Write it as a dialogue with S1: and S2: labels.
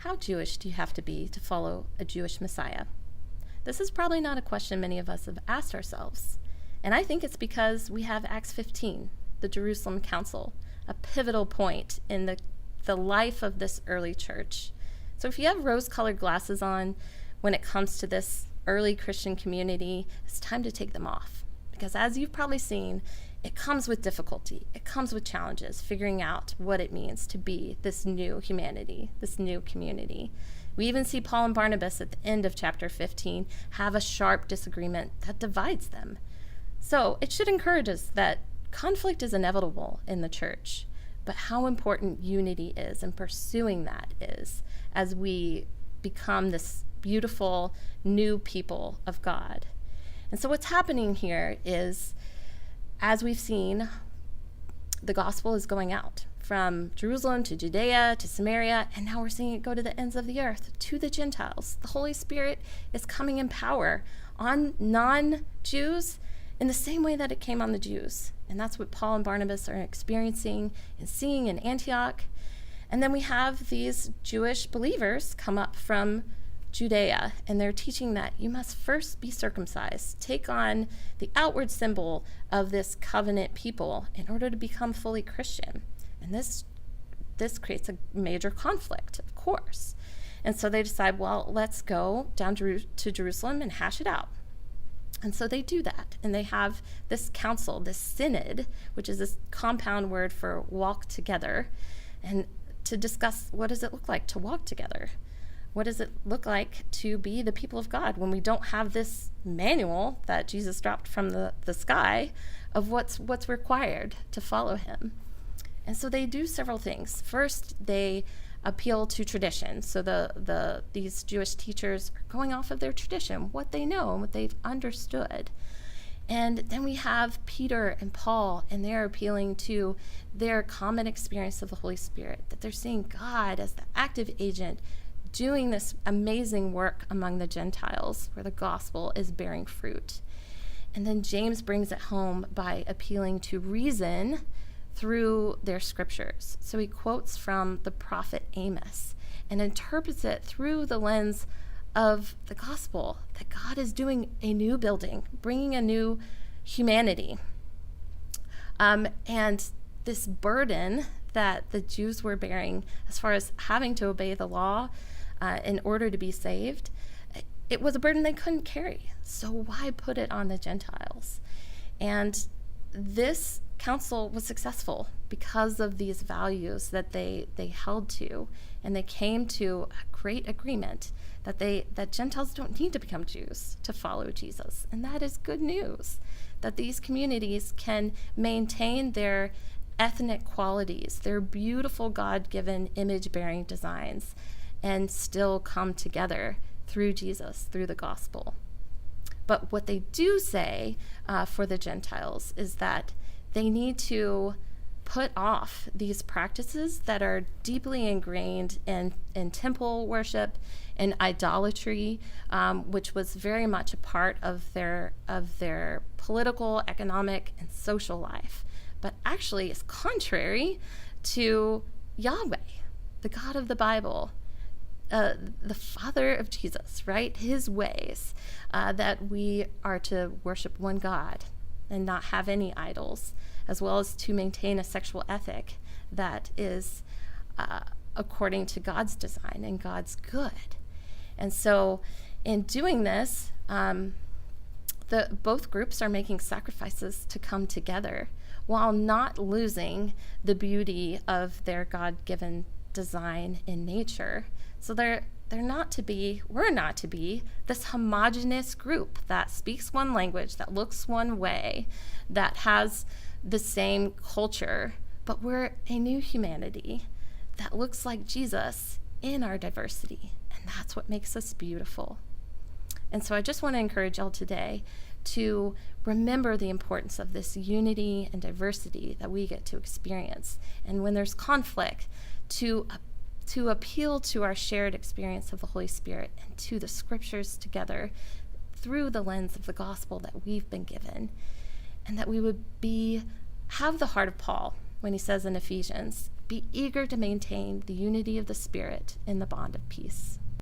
S1: How Jewish do you have to be to follow a Jewish Messiah? This is probably not a question many of us have asked ourselves. And I think it's because we have Acts 15, the Jerusalem Council, a pivotal point in the life of this early church. So if you have rose-colored glasses on when it comes to this early Christian community, it's time to take them off. Because as you've probably seen, it comes with difficulty. It comes with challenges, figuring out what it means to be this new humanity, this new community. We even see Paul and Barnabas at the end of chapter 15 have a sharp disagreement that divides them. So it should encourage us that conflict is inevitable in the church, but how important unity is and pursuing that is as we become this beautiful new people of God. And so what's happening here is, as we've seen, the gospel is going out from Jerusalem to Judea to Samaria, and now we're seeing it go to the ends of the earth, to the Gentiles. The Holy Spirit is coming in power on non-Jews in the same way that it came on the Jews. And that's what Paul and Barnabas are experiencing and seeing in Antioch. And then we have these Jewish believers come up from Judea, and they're teaching that you must first be circumcised, take on the outward symbol of this covenant people in order to become fully Christian. And this creates a major conflict, of course. And so they decide, well, let's go down to Jerusalem and hash it out. And so they do that, and they have this council, this synod, which is this compound word for walk together, and to discuss what does it look like to walk together. What does it look like to be the people of God when we don't have this manual that Jesus dropped from the sky of what's required to follow him? And so they do several things. First, they appeal to tradition. So these Jewish teachers are going off of their tradition, what they know and what they've understood. And then we have Peter and Paul, and they're appealing to their common experience of the Holy Spirit, that they're seeing God as the active agent doing this amazing work among the Gentiles where the gospel is bearing fruit. And then James brings it home by appealing to reason through their scriptures. So he quotes from the prophet Amos and interprets it through the lens of the gospel, that God is doing a new building, bringing a new humanity. And this burden that the Jews were bearing as far as having to obey the law in order to be saved, it was a burden they couldn't carry. So why put it on the Gentiles? And this council was successful because of these values that they held to, and they came to a great agreement that Gentiles don't need to become Jews to follow Jesus. And that is good news, that these communities can maintain their ethnic qualities, their beautiful God-given image-bearing designs, and still come together through Jesus, through the gospel. But what they do say for the Gentiles is that they need to put off these practices that are deeply ingrained in temple worship and idolatry, which was very much a part of their political, economic, and social life, but actually is contrary to Yahweh, the God of the Bible, the Father of Jesus, right? His ways, that we are to worship one God and not have any idols, as well as to maintain a sexual ethic that is according to God's design and God's good. And so in doing this, both groups are making sacrifices to come together while not losing the beauty of their God-given design in nature. So we're not to be this homogenous group that speaks one language, that looks one way, that has the same culture, but we're a new humanity that looks like Jesus in our diversity, and that's what makes us beautiful. And so I just want to encourage y'all today to remember the importance of this unity and diversity that we get to experience, and when there's conflict, to appeal to our shared experience of the Holy Spirit and to the scriptures together through the lens of the gospel that we've been given, and that we would have the heart of Paul when he says in Ephesians, Be eager to maintain the unity of the Spirit in the bond of peace.